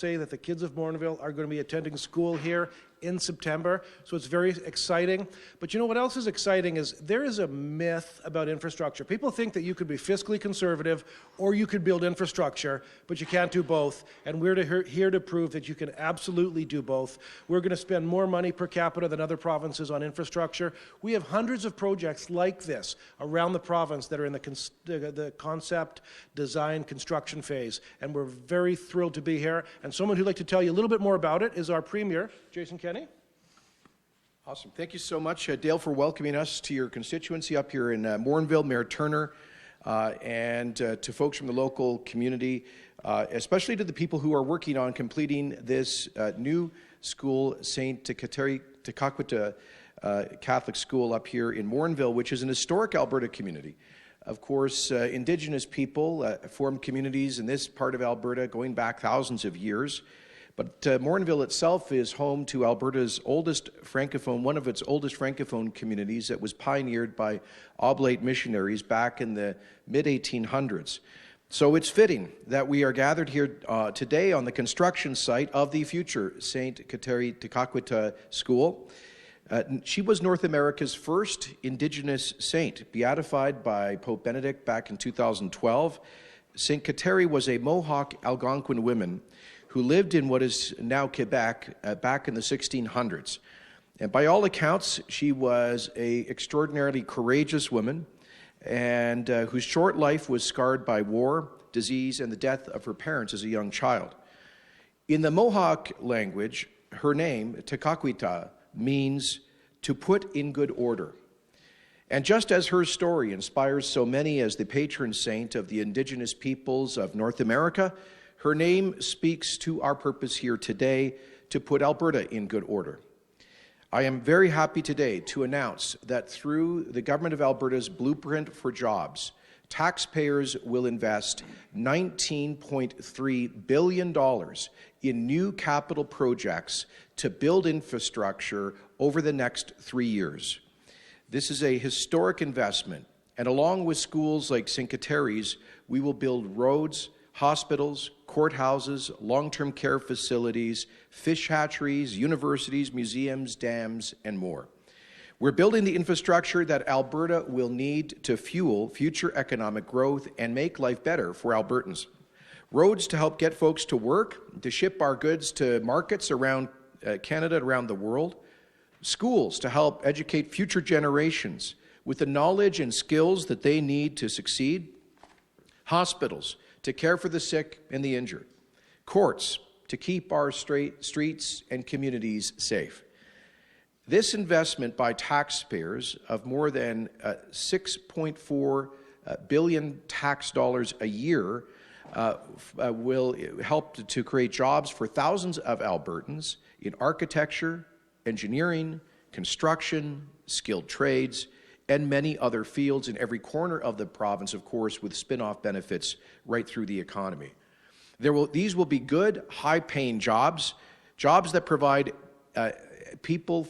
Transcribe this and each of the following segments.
say that the kids of Morinville are going to be attending school here in September, so it's very exciting. But you know what else is exciting is there is a myth about infrastructure. People think that you could be fiscally conservative or you could build infrastructure, but you can't do both, and we're here to prove that you can absolutely do both. We're going to spend more money per capita than other provinces on infrastructure. We have hundreds of projects like this around the province that are in the concept, design, construction phase, and we're very thrilled to be here. And someone who'd like to tell you a little bit more about it is our Premier, Jason Kenney. Awesome. Thank you so much, Dale, for welcoming us to your constituency up here in Morinville, Mayor Turner, and to folks from the local community, especially to the people who are working on completing this new school, St. Kateri Tekakwitha Catholic School up here in Morinville, which is an historic Alberta community. Of course, Indigenous people formed communities in this part of Alberta going back thousands of years. But Morinville itself is home to Alberta's oldest Francophone, one of its oldest Francophone communities that was pioneered by Oblate missionaries back in the mid-1800s. So it's fitting that we are gathered here today on the construction site of the future St. Kateri Tekakwitha School. She was North America's first Indigenous saint, beatified by Pope Benedict back in 2012. St. Kateri was a Mohawk Algonquin woman who lived in what is now Quebec back in the 1600s. And by all accounts, she was an extraordinarily courageous woman and whose short life was scarred by war, disease, and the death of her parents as a young child. In the Mohawk language, her name, Tekakwitha, means to put in good order. And just as her story inspires so many as the patron saint of the Indigenous peoples of North America, her name speaks to our purpose here today to put Alberta in good order. I am very happy today to announce that through the Government of Alberta's Blueprint for Jobs, taxpayers will invest $19.3 billion in new capital projects to build infrastructure over the next 3 years. This is a historic investment, and along with schools like St. Kateri's, we will build roads, hospitals, courthouses, long-term care facilities, fish hatcheries, universities, museums, dams, and more. We're building the infrastructure that Alberta will need to fuel future economic growth and make life better for Albertans. Roads to help get folks to work, to ship our goods to markets around Canada, around the world. Schools to help educate future generations with the knowledge and skills that they need to succeed. Hospitals to care for the sick and the injured. Courts to keep our streets and communities safe. This investment by taxpayers of more than $6.4 billion tax dollars a year will help to create jobs for thousands of Albertans in architecture, engineering, construction, skilled trades, and many other fields in every corner of the province, of course, with spin-off benefits right through the economy. These will be good, high-paying jobs that provide people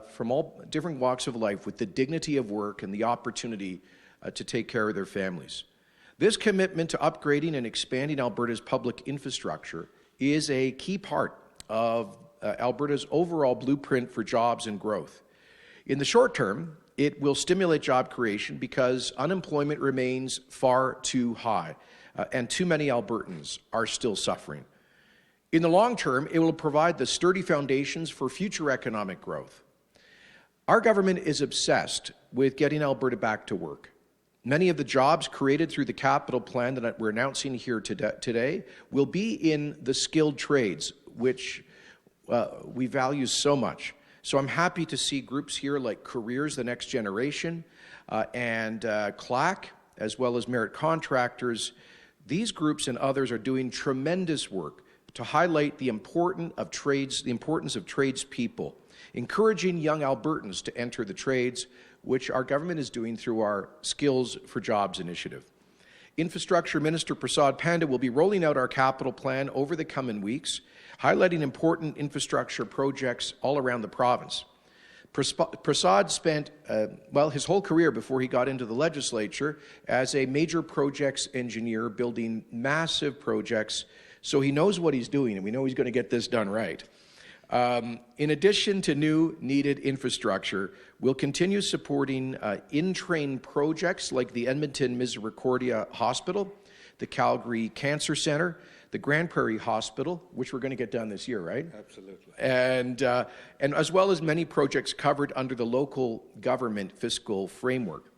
from all different walks of life with the dignity of work and the opportunity to take care of their families. This commitment to upgrading and expanding Alberta's public infrastructure is a key part of Alberta's overall blueprint for jobs and growth. In the short term, it will stimulate job creation because unemployment remains far too high, and too many Albertans are still suffering. In the long term, it will provide the sturdy foundations for future economic growth. Our government is obsessed with getting Alberta back to work. Many of the jobs created through the capital plan that we're announcing here today will be in the skilled trades, which we value so much. So I'm happy to see groups here like Careers, the Next Generation, and CLAC, as well as Merit Contractors. These groups and others are doing tremendous work to highlight the importance of tradespeople, encouraging young Albertans to enter the trades, which our government is doing through our Skills for Jobs initiative. Infrastructure Minister Prasad Panda will be rolling out our capital plan over the coming weeks, highlighting important infrastructure projects all around the province. Prasad spent, his whole career before he got into the legislature as a major projects engineer building massive projects So he knows what he's doing, and we know he's going to get this done right. In addition to new needed infrastructure, we'll continue supporting in-train projects like the Edmonton Misericordia Hospital, the Calgary Cancer Centre, the Grand Prairie Hospital, which we're going to get done this year, right? Absolutely. And as well as many projects covered under the local government fiscal framework.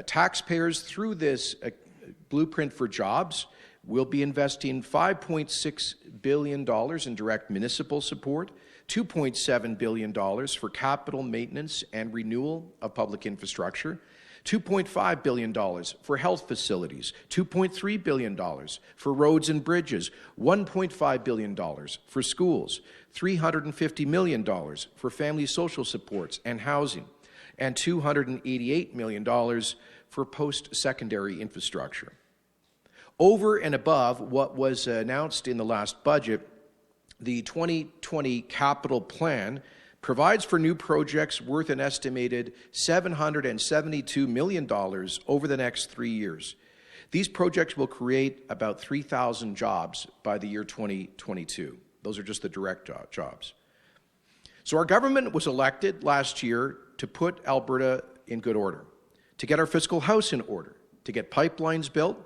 Taxpayers through this Blueprint for Jobs will be investing $5.6 billion in direct municipal support, $2.7 billion for capital maintenance and renewal of public infrastructure, $2.5 billion for health facilities, $2.3 billion for roads and bridges, $1.5 billion for schools, $350 million for family social supports and housing, and $288 million for post-secondary infrastructure. Over and above what was announced in the last budget, the 2020 capital plan provides for new projects worth an estimated $772 million over the next 3 years. These projects will create about 3,000 jobs by the year 2022. Those are just the direct jobs. So our government was elected last year to put Alberta in good order, to get our fiscal house in order, to get pipelines built,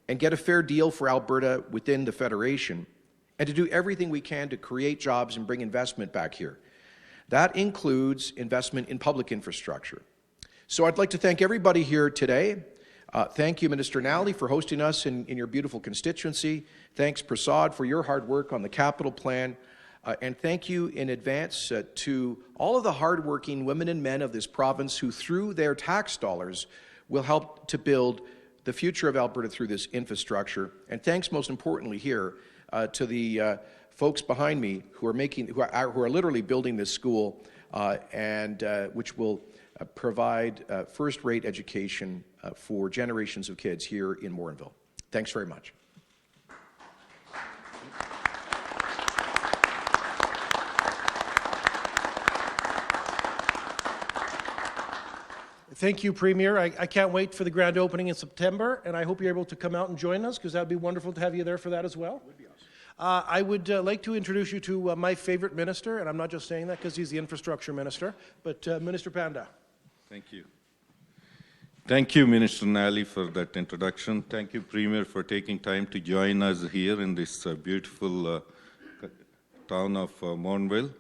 and get a fair deal for Alberta within the Federation, and to do everything we can to create jobs and bring investment back here. That includes investment in public infrastructure. So I'd like to thank everybody here today. Thank you, Minister Nally, for hosting us in your beautiful constituency. Thanks, Prasad, for your hard work on the capital plan. And thank you in advance to all of the hardworking women and men of this province who, through their tax dollars, will help to build the future of Alberta through this infrastructure. And thanks, most importantly, here to the folks behind me who are literally building this school, and which will provide first-rate education for generations of kids here in Morinville. Thanks very much. Thank you, Premier. I can't wait for the grand opening in September, and I hope you're able to come out and join us, because that would be wonderful to have you there for that as well. It would be awesome. I would like to introduce you to my favorite minister, and I'm not just saying that because he's the infrastructure minister, but Minister Panda. Thank you. Thank you, Minister Nally, for that introduction. Thank you, Premier, for taking time to join us here in this beautiful town of Morinville.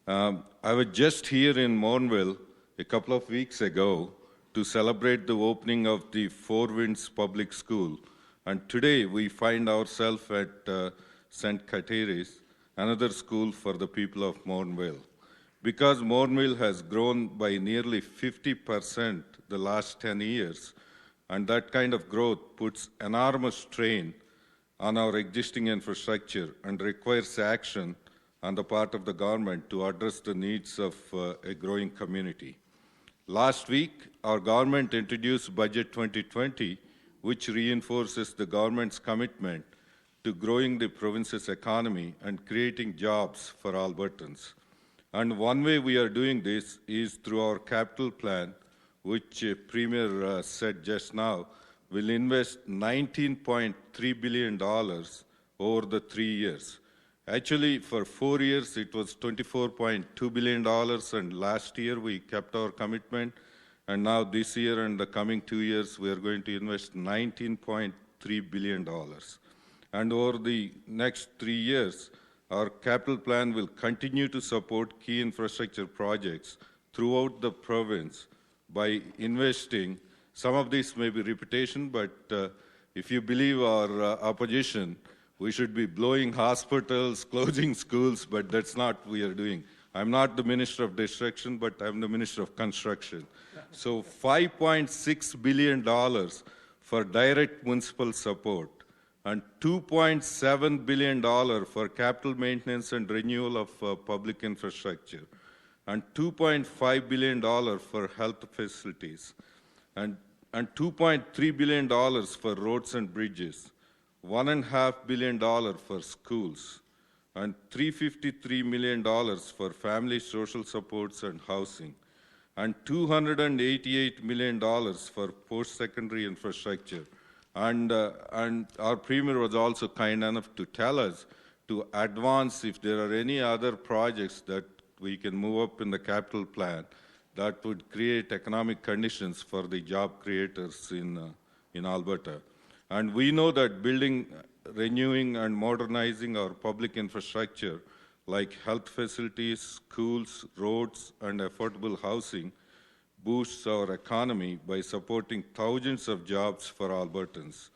I was just here in Morinville a couple of weeks ago to celebrate the opening of the Four Winds Public School. And today we find ourselves at St. Kateri's, another school for the people of Morinville. Because Morinville has grown by nearly 50% the last 10 years, and that kind of growth puts enormous strain on our existing infrastructure and requires action on the part of the government to address the needs of a growing community. Last week, our government introduced Budget 2020, which reinforces the government's commitment to growing the province's economy and creating jobs for Albertans. And one way we are doing this is through our capital plan, which Premier said just now, will invest $19.3 billion over the 3 years. Actually, for 4 years, it was $24.2 billion, and last year we kept our commitment, and now this year and the coming 2 years, we are going to invest $19.3 billion. And over the next 3 years, our capital plan will continue to support key infrastructure projects throughout the province by investing. Some of this may be repetition, but if you believe our opposition, we should be blowing hospitals, closing schools, but that's not what we are doing. I'm not the Minister of Destruction, but I'm the Minister of Construction. So $5.6 billion for direct municipal support and $2.7 billion for capital maintenance and renewal of public infrastructure, and $2.5 billion for health facilities, and $2.3 billion for roads and bridges, $1.5 billion for schools, and $353 million for family social supports and housing, and $288 million for post-secondary infrastructure. And our Premier was also kind enough to tell us to advance if there are any other projects that we can move up in the capital plan that would create economic conditions for the job creators in Alberta. And we know that building, renewing, and modernizing our public infrastructure like health facilities, schools, roads, and affordable housing boosts our economy by supporting thousands of jobs for Albertans.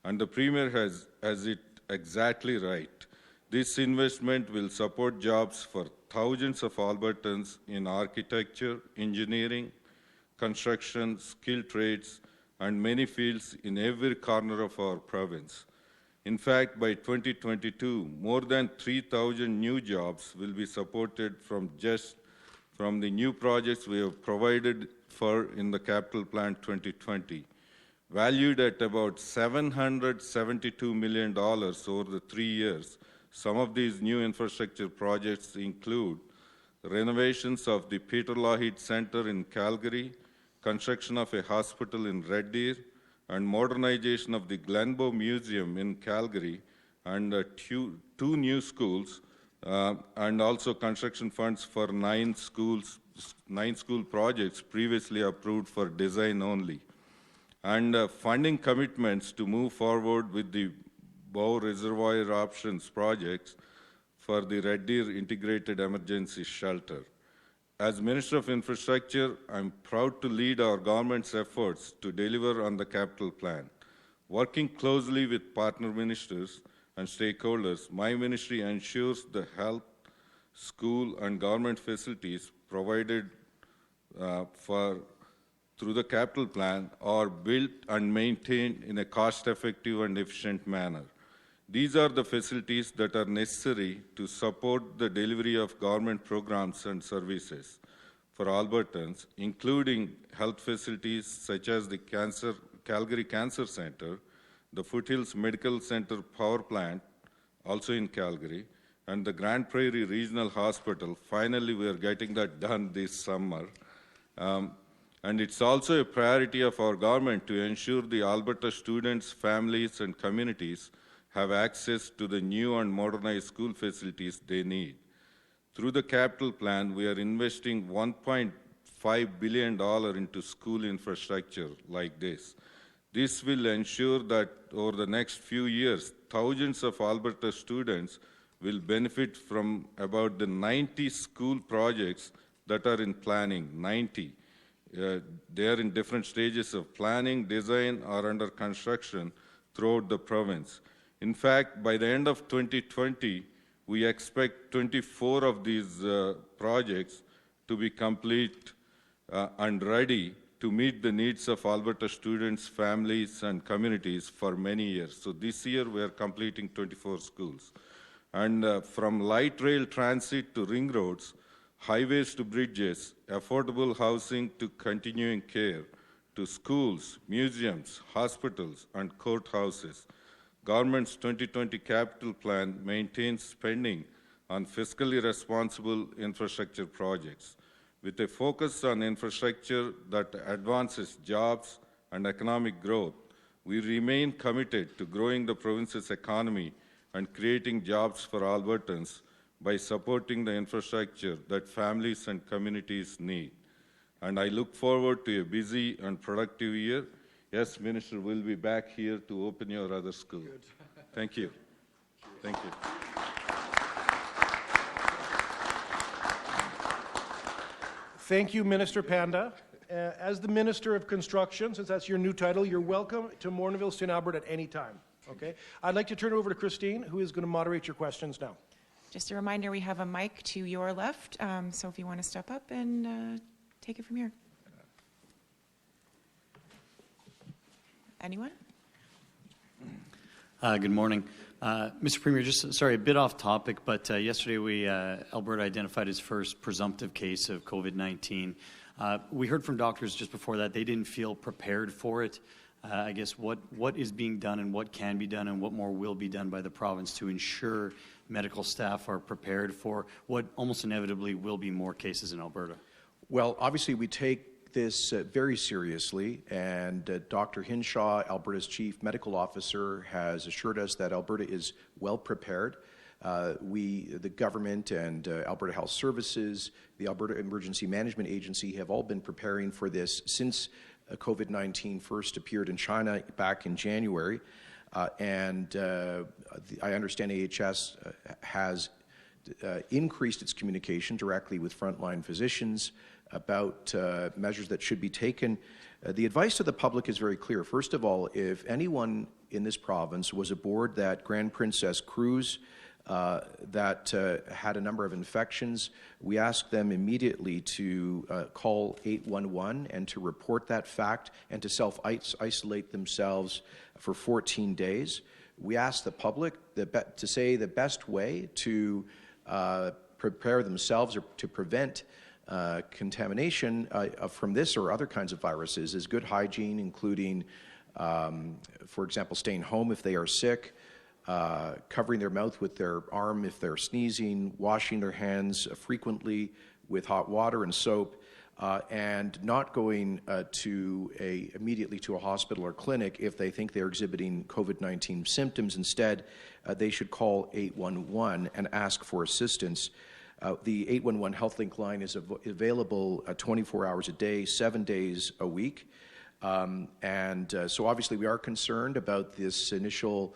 And the Premier has it exactly right. This investment will support jobs for thousands of Albertans in architecture, engineering, construction, skilled trades, and many fields in every corner of our province. In fact, by 2022, more than 3,000 new jobs will be supported from the new projects we have provided for in the Capital Plan 2020, valued at about $772 million over the 3 years. Some of these new infrastructure projects include renovations of the Peter Lougheed Center in Calgary, construction of a hospital in Red Deer, and modernization of the Glenbow Museum in Calgary, and two new schools, and also construction funds for 9 school projects previously approved for design only, and funding commitments to move forward with the Bow Reservoir Options projects for the Red Deer Integrated Emergency Shelter. As Minister of Infrastructure, I'm proud to lead our government's efforts to deliver on the capital plan. Working closely with partner ministers and stakeholders, my ministry ensures the health, school, and government facilities provided through the capital plan are built and maintained in a cost-effective and efficient manner. These are the facilities that are necessary to support the delivery of government programs and services for Albertans, including health facilities such as the Calgary Cancer Center, the Foothills Medical Center Power Plant, also in Calgary, and the Grand Prairie Regional Hospital. Finally, we are getting that done this summer. And it's also a priority of our government to ensure the Alberta students, families, and communities have access to the new and modernized school facilities they need. Through the capital plan, we are investing $1.5 billion into school infrastructure like this. This will ensure that over the next few years, thousands of Alberta students will benefit from about the 90 school projects that are in planning, 90. They are in different stages of planning, design, or under construction throughout the province. In fact, by the end of 2020, we expect 24 of these projects to be complete and ready to meet the needs of Alberta students, families, and communities for many years. So this year, we are completing 24 schools. And from light rail transit to ring roads, highways to bridges, affordable housing to continuing care, to schools, museums, hospitals, and courthouses, Government's 2020 capital plan maintains spending on fiscally responsible infrastructure projects. With a focus on infrastructure that advances jobs and economic growth, we remain committed to growing the province's economy and creating jobs for Albertans by supporting the infrastructure that families and communities need. And I look forward to a busy and productive year. Yes, Minister, we'll be back here to open your other school. Good. Thank you. Thank you. Thank you, Minister Panda. As the Minister of Construction, since that's your new title, you're welcome to Morinville, St. Albert at any time. Okay? I'd like to turn it over to Christine, who is going to moderate your questions now. Just a reminder, we have a mic to your left, so if you want to step up and take it from here. Anyone? Good morning. Mr. Premier, just sorry, a bit off topic, but yesterday Alberta identified its first presumptive case of COVID-19. We heard from doctors just before that they didn't feel prepared for it. I guess what is being done and what can be done and what more will be done by the province to ensure medical staff are prepared for what almost inevitably will be more cases in Alberta? Well, obviously we take take this very seriously, and Dr. Hinshaw, Alberta's Chief Medical Officer, has assured us that Alberta is well prepared. The government and Alberta Health Services, the Alberta Emergency Management Agency have all been preparing for this since COVID-19 first appeared in China back in January. I understand AHS has increased its communication directly with frontline physicians about measures that should be taken. The advice to the public is very clear. First of all, if anyone in this province was aboard that Grand Princess cruise that had a number of infections, we asked them immediately to call 811 and to report that fact and to self-isolate themselves for 14 days. We asked the public to say the best way to prepare themselves or to prevent contamination from this or other kinds of viruses is good hygiene, including, for example, staying home if they are sick, covering their mouth with their arm if they're sneezing, washing their hands frequently with hot water and soap, and not going immediately to a hospital or clinic if they think they're exhibiting COVID-19 symptoms. Instead, they should call 811 and ask for assistance. The 811 HealthLink line is available 24 hours a day, 7 days a week. So obviously we are concerned about this initial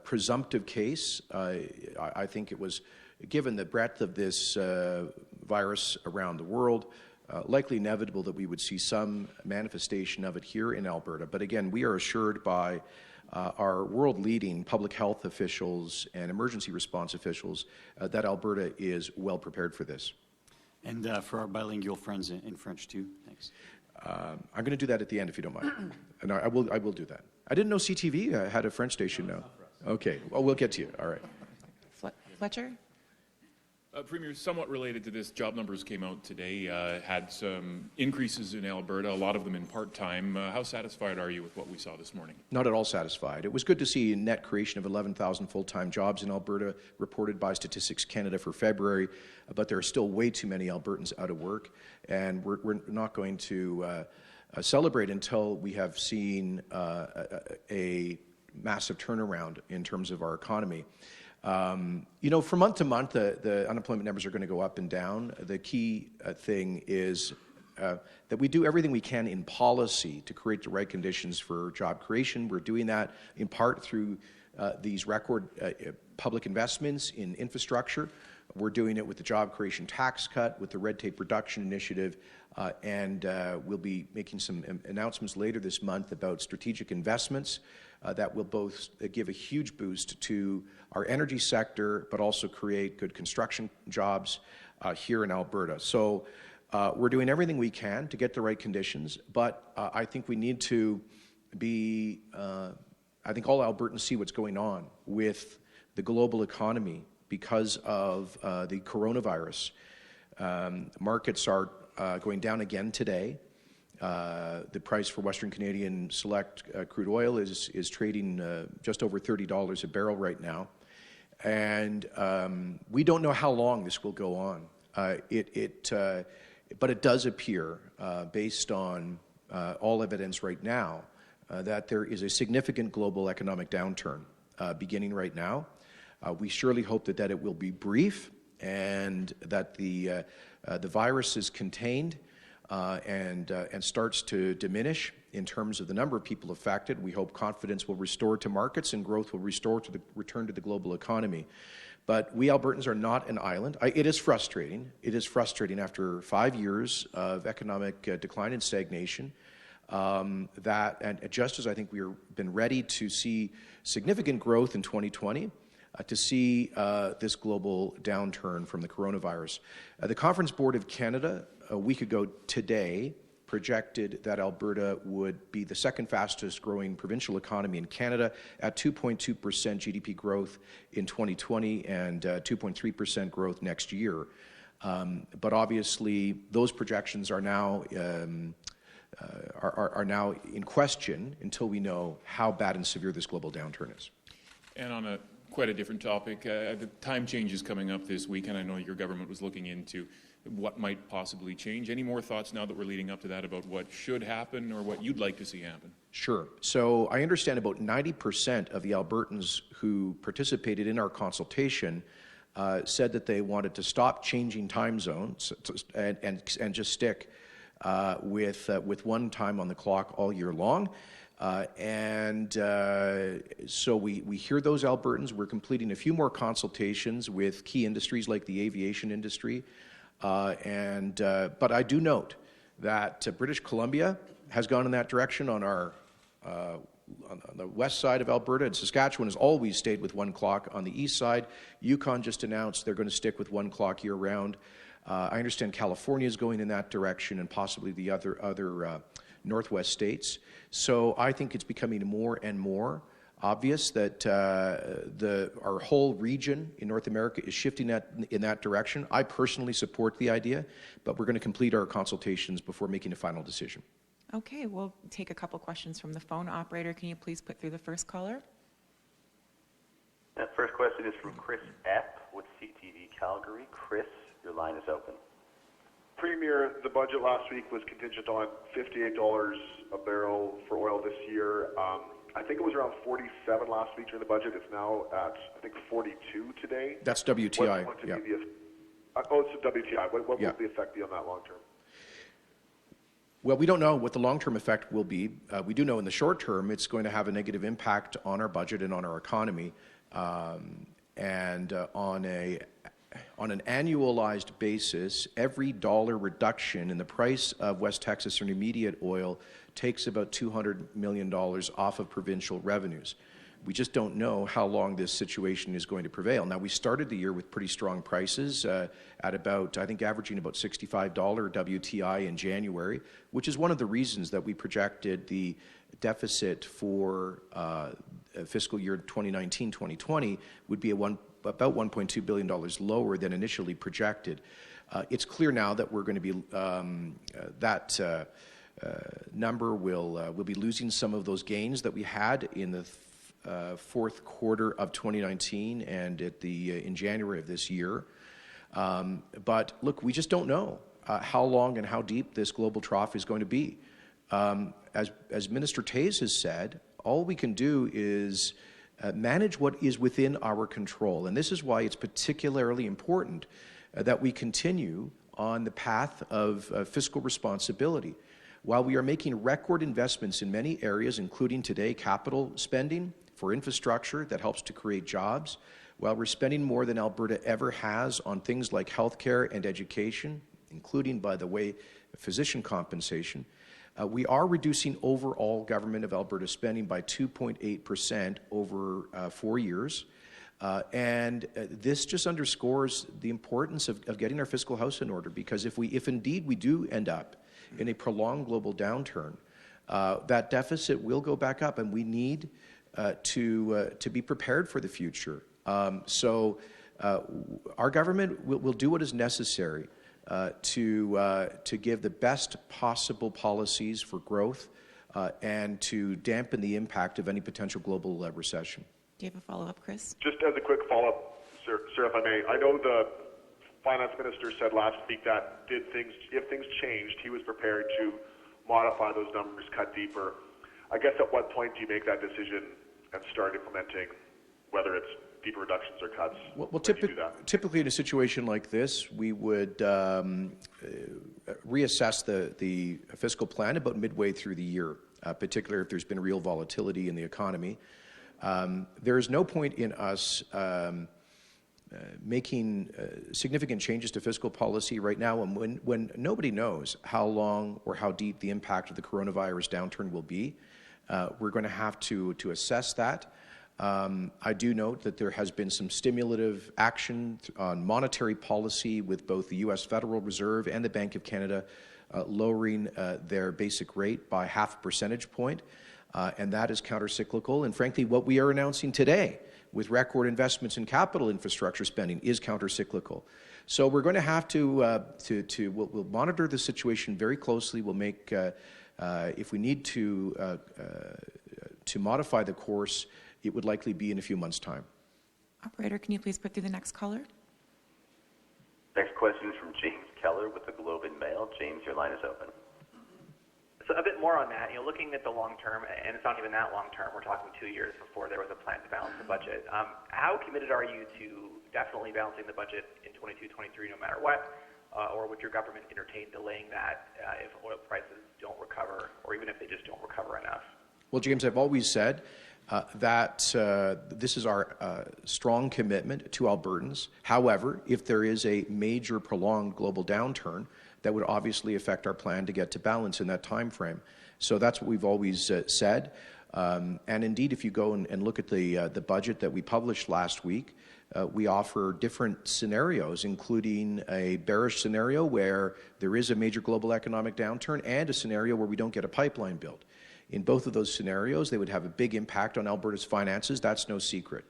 presumptive case. I think it was, given the breadth of this virus around the world, likely inevitable that we would see some manifestation of it here in Alberta. But again, we are assured by our world-leading public health officials and emergency response officials that Alberta is well prepared for this. And for our bilingual friends in French too, thanks. I'm going to do that at the end if you don't mind. No, I will do that. I didn't know CTV had a French station now. Okay, well, we'll get to you. All right. Fletcher? Premier, somewhat related to this, job numbers came out today, had some increases in Alberta, a lot of them in part-time. How satisfied are you with what we saw this morning? Not at all satisfied. It was good to see a net creation of 11,000 full-time jobs in Alberta reported by Statistics Canada for February, but there are still way too many Albertans out of work, and we're not going to celebrate until we have seen a massive turnaround in terms of our economy. From month to month, the unemployment numbers are going to go up and down. The key thing is that we do everything we can in policy to create the right conditions for job creation. We're doing that in part through these record public investments in infrastructure. We're doing it with the job creation tax cut, with the red tape reduction initiative, and we'll be making some announcements later this month about strategic investments that will both give a huge boost to our energy sector, but also create good construction jobs here in Alberta. So we're doing everything we can to get the right conditions, but I think we need to be, I think all Albertans see what's going on with the global economy because of the coronavirus. Markets are going down again today. The price for Western Canadian Select crude oil is trading just over $30 a barrel right now. And we don't know how long this will go on. But it does appear, based on all evidence right now, that there is a significant global economic downturn beginning right now. We surely hope that it will be brief and that the virus is contained and starts to diminish in terms of the number of people affected. We hope confidence will restore to markets and growth will return to the global economy. But we Albertans are not an island. It is frustrating. It is frustrating after 5 years of economic decline and stagnation. And just as I think we've been ready to see significant growth in 2020, to see this global downturn from the coronavirus. The Conference Board of Canada, a week ago today, projected that Alberta would be the second fastest growing provincial economy in Canada at 2.2% GDP growth in 2020 and 2.3% growth next year. But obviously, those projections are now in question until we know how bad and severe this global downturn is. And on a quite a different topic. The time change is coming up this week, and I know your government was looking into what might possibly change. Any more thoughts now that we're leading up to that about what should happen or what you'd like to see happen? Sure. So I understand about 90% of the Albertans who participated in our consultation said that they wanted to stop changing time zones and just stick with one time on the clock all year long. So we hear those Albertans. We're completing a few more consultations with key industries like the aviation industry. But I do note that British Columbia has gone in that direction on the west side of Alberta, and Saskatchewan has always stayed with 1 clock on the east side. Yukon just announced they're going to stick with 1 clock year-round. I understand California is going in that direction, and possibly the other Northwest states. So I think it's becoming more and more obvious that our whole region in North America is shifting in that direction. I personally support the idea, but we're going to complete our consultations before making a final decision. Okay, we'll take a couple questions from the phone. Operator, can you please put through the first caller? That first question is from Chris Epp with CTV Calgary. Chris, your line is open. Premier, the budget last week was contingent on $58 a barrel for oil this year. I think it was around 47 last week during the budget. It's now at, I think, 42 today. That's WTI. Yeah. It's WTI. What will the effect be on that long term? Well, we don't know what the long-term effect will be. We do know in the short term it's going to have a negative impact on our budget and on our economy. On an annualized basis, every dollar reduction in the price of West Texas Intermediate oil takes about $200 million off of provincial revenues. We just don't know how long this situation is going to prevail. Now, we started the year with pretty strong prices at about, I think, averaging about $65 WTI in January, which is one of the reasons that we projected the deficit for fiscal year 2019-2020 would be about $1.2 billion lower than initially projected. It's clear now that we're going to be that number will be losing some of those gains that we had in the fourth quarter of 2019 and in January of this year. But look, we just don't know how long and how deep this global trough is going to be. As Minister Toews has said, all we can do is manage what is within our control. And this is why it's particularly important that we continue on the path of fiscal responsibility. While we are making record investments in many areas, including today capital spending for infrastructure that helps to create jobs, while we're spending more than Alberta ever has on things like healthcare and education, including, by the way, physician compensation, we are reducing overall government of Alberta spending by 2.8% over 4 years. This just underscores the importance of getting our fiscal house in order, because if indeed we do end up in a prolonged global downturn, that deficit will go back up, and we need to be prepared for the future. So our government will do what is necessary to give the best possible policies for growth and to dampen the impact of any potential global recession. Do you have a follow-up, Chris? Just as a quick follow-up, sir, if I may. I know the finance minister said last week that if things changed, he was prepared to modify those numbers, cut deeper. I guess at what point do you make that decision and start implementing, whether it's deeper reductions or cuts? Well, typically in a situation like this, we would reassess the fiscal plan about midway through the year, particularly if there's been real volatility in the economy. There is no point in us making significant changes to fiscal policy right now when nobody knows how long or how deep the impact of the coronavirus downturn will be. We're going to have to assess that. I do note that there has been some stimulative action on monetary policy with both the U.S. Federal Reserve and the Bank of Canada lowering their basic rate by 0.5 percentage point, and that is countercyclical. And frankly, what we are announcing today with record investments in capital infrastructure spending is countercyclical. So we're going to have we'll monitor the situation very closely. We'll make, if we need to modify the course, it would likely be in a few months' time. Operator, can you please put through the next caller? Next question is from James Keller with the Globe and Mail. James, your line is open. So a bit more on that, looking at the long term, and it's not even that long term, we're talking 2 years before there was a plan to balance the budget. How committed are you to definitely balancing the budget in 22-23 no matter what, or would your government entertain delaying that if oil prices don't recover, or even if they just don't recover enough? Well, James, I've always said that this is our strong commitment to Albertans. However, if there is a major prolonged global downturn, that would obviously affect our plan to get to balance in that time frame. So that's what we've always said. And indeed, if you go and look at the budget that we published last week, we offer different scenarios, including a bearish scenario where there is a major global economic downturn and a scenario where we don't get a pipeline built. In both of those scenarios, they would have a big impact on Alberta's finances. That's no secret.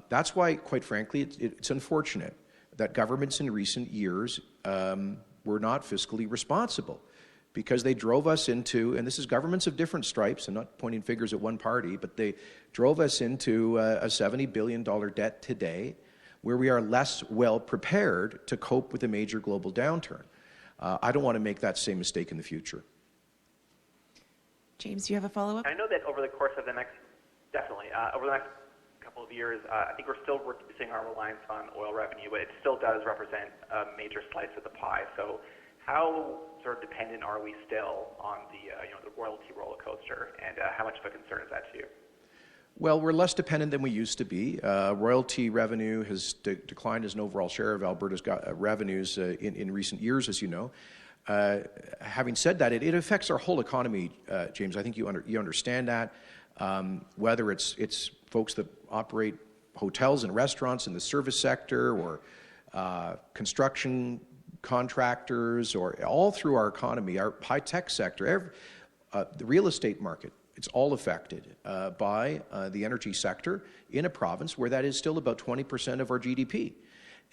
That's why, quite frankly, it's unfortunate that governments in recent years were not fiscally responsible, because they drove us into, and this is governments of different stripes, I'm not pointing fingers at one party, but they drove us into a $70 billion debt today, where we are less well prepared to cope with a major global downturn. I don't want to make that same mistake in the future. James, do you have a follow-up? I know that over the course of the next, over the next couple of years, I think we're still reducing our reliance on oil revenue, but it still does represent a major slice of the pie. So how sort of dependent are we still on the royalty roller coaster, and how much of a concern is that to you? Well, we're less dependent than we used to be. Royalty revenue has declined as an overall share of Alberta's revenues in recent years, as you know. Having said that, it affects our whole economy, James. I think you understand that. Whether it's folks that operate hotels and restaurants in the service sector, or construction contractors, or all through our economy, our high-tech sector, the real estate market, it's all affected by the energy sector in a province where that is still about 20% of our GDP.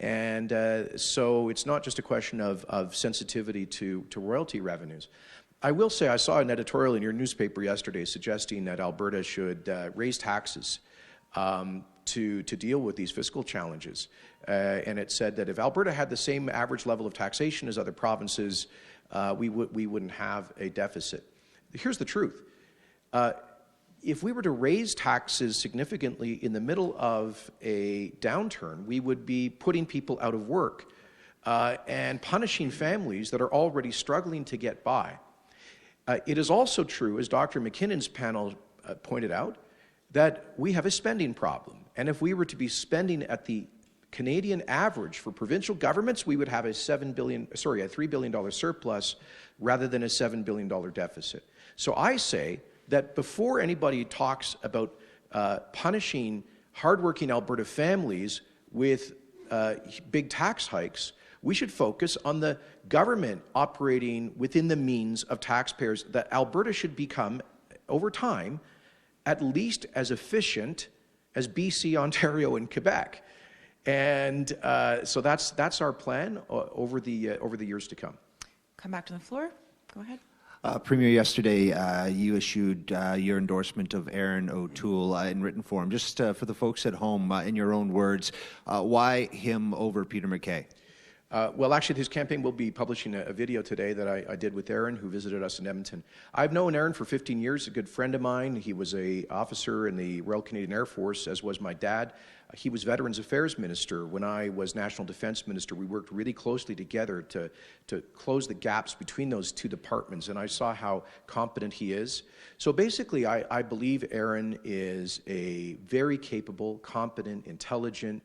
And so it's not just a question of sensitivity to royalty revenues. I will say I saw an editorial in your newspaper yesterday suggesting that Alberta should raise taxes to deal with these fiscal challenges. And it said that if Alberta had the same average level of taxation as other provinces, we wouldn't have a deficit. Here's the truth. If we were to raise taxes significantly in the middle of a downturn, we would be putting people out of work and punishing families that are already struggling to get by. It is also true, as Dr. McKinnon's panel pointed out, that we have a spending problem. And if we were to be spending at the Canadian average for provincial governments, we would have a $3 billion surplus rather than a $7 billion deficit. So I say that before anybody talks about punishing hardworking Alberta families with big tax hikes, we should focus on the government operating within the means of taxpayers, that Alberta should become, over time, at least as efficient as BC, Ontario, and Quebec. And so that's our plan over the years to come. Come back to the floor. Go ahead. Premier, yesterday you issued your endorsement of Aaron O'Toole in written form. Just for the folks at home, in your own words, why him over Peter MacKay? Well, actually, his campaign will be publishing a video today that I did with Aaron, who visited us in Edmonton. I've known Aaron for 15 years, a good friend of mine. He was an officer in the Royal Canadian Air Force, as was my dad. He was Veterans Affairs Minister when I was National Defence Minister. We worked really closely together to close the gaps between those two departments, and I saw how competent he is. So basically, I believe Aaron is a very capable, competent, intelligent,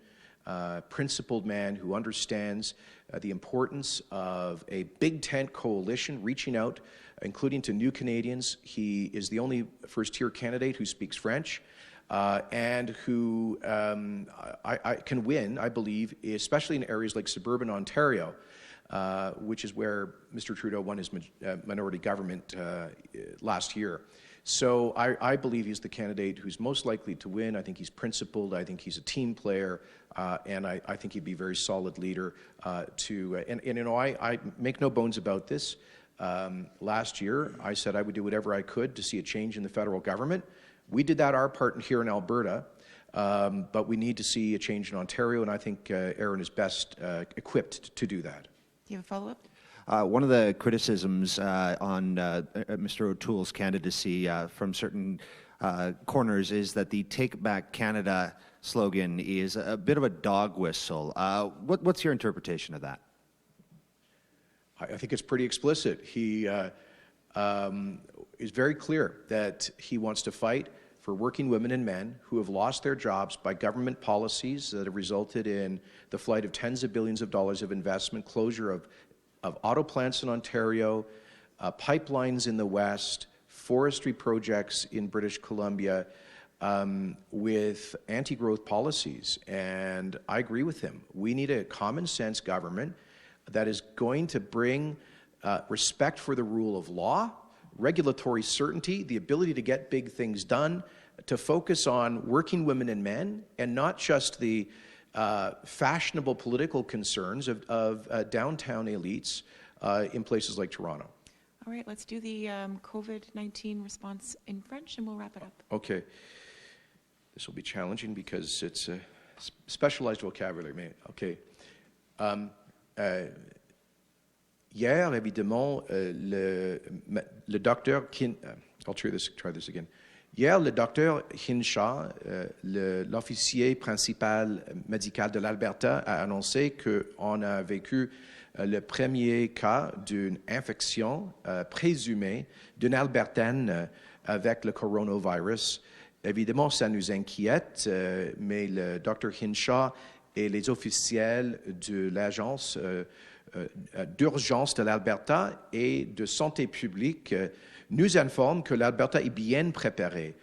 principled man who understands the importance of a big tent coalition reaching out, including to new Canadians. He is the only first-tier candidate who speaks French and who I can win, I believe, especially in areas like suburban Ontario, which is where Mr. Trudeau won his minority government last year. So I believe he's the candidate who's most likely to win. I think he's principled. I think he's a team player. And I think he'd be a very solid leader and you know, I make no bones about this. Last year, I said I would do whatever I could to see a change in the federal government. We did that our part here in Alberta. But we need to see a change in Ontario, and I think Aaron is best equipped to do that. Do you have a follow-up? One of the criticisms on Mr. O'Toole's candidacy from certain corners is that the Take Back Canada slogan is a bit of a dog whistle. What's your interpretation of that? I think it's pretty explicit. He is very clear that he wants to fight for working women and men who have lost their jobs by government policies that have resulted in the flight of tens of billions of dollars of investment, closure of auto plants in Ontario, pipelines in the West, forestry projects in British Columbia, with anti-growth policies. And I agree with him. We need a common-sense government that is going to bring respect for the rule of law, regulatory certainty, the ability to get big things done, to focus on working women and men, and not just the fashionable political concerns of downtown elites in places like Toronto. All right, let's do the COVID-19 response in French, and we'll wrap it up. Okay. This will be challenging because it's a specialized vocabulary. Mais, okay. Hier, évidemment, le docteur I'll try this again. Hier, le docteur Hinshaw, l'officier principal médical de l'Alberta, a annoncé qu'on a vécu le premier cas d'une infection présumée d'une Albertaine avec le coronavirus. Évidemment, ça nous inquiète, mais le docteur Hinshaw et les officiels de l'agence d'urgence de l'Alberta et de santé publique nous informent que l'Alberta est bien préparé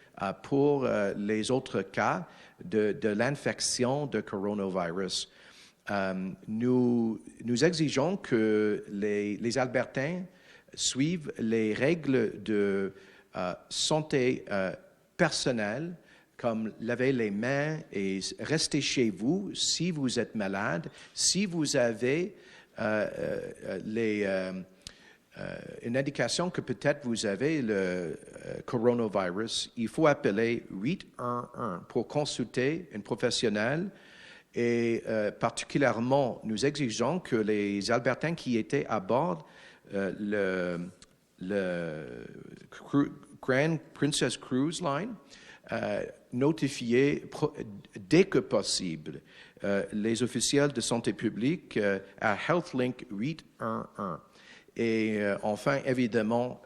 pour les autres cas de l'infection de coronavirus. Nous exigeons que les Albertains suivent les règles de santé personnelle, comme laver les mains et rester chez vous si vous êtes malade. Si vous avez une indication que peut-être vous avez le coronavirus, il faut appeler 811 pour consulter un professionnel. Et particulièrement, nous exigeons que les Albertains qui étaient à bord le Grand Princess Cruise Line notifier dès que possible les officiels de santé publique à HealthLink 811. Et enfin, évidemment,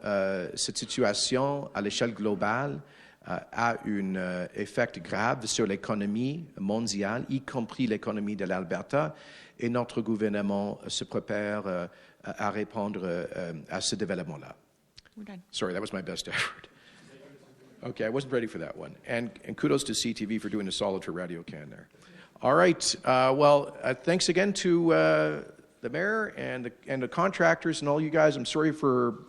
cette situation à l'échelle globale a un effet grave sur l'économie mondiale, y compris l'économie de l'Alberta, et notre gouvernement se prépare à répondre à ce développement-là. We're done. Sorry, that was my best effort. Okay, I wasn't ready for that one. And kudos to CTV for doing a solid for Radio Can there. All right. Thanks again to the mayor and the contractors and all you guys. I'm sorry for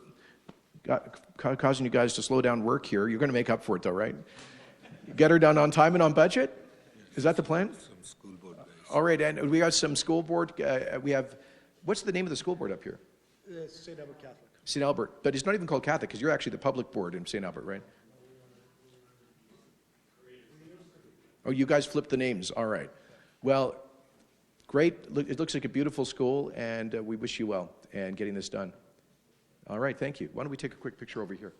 causing you guys to slow down work here. You're going to make up for it, though, right? Get her done on time and on budget? Is that the plan? Some school board guys. All right, and we got some school board. We have, what's the name of the school board up here? St. Albert Catholic. St. Albert. But it's not even called Catholic because you're actually the public board in St. Albert, right? Oh, you guys flipped the names. All right. Well, great. It looks like a beautiful school, and we wish you well in getting this done. All right, thank you. Why don't we take a quick picture over here?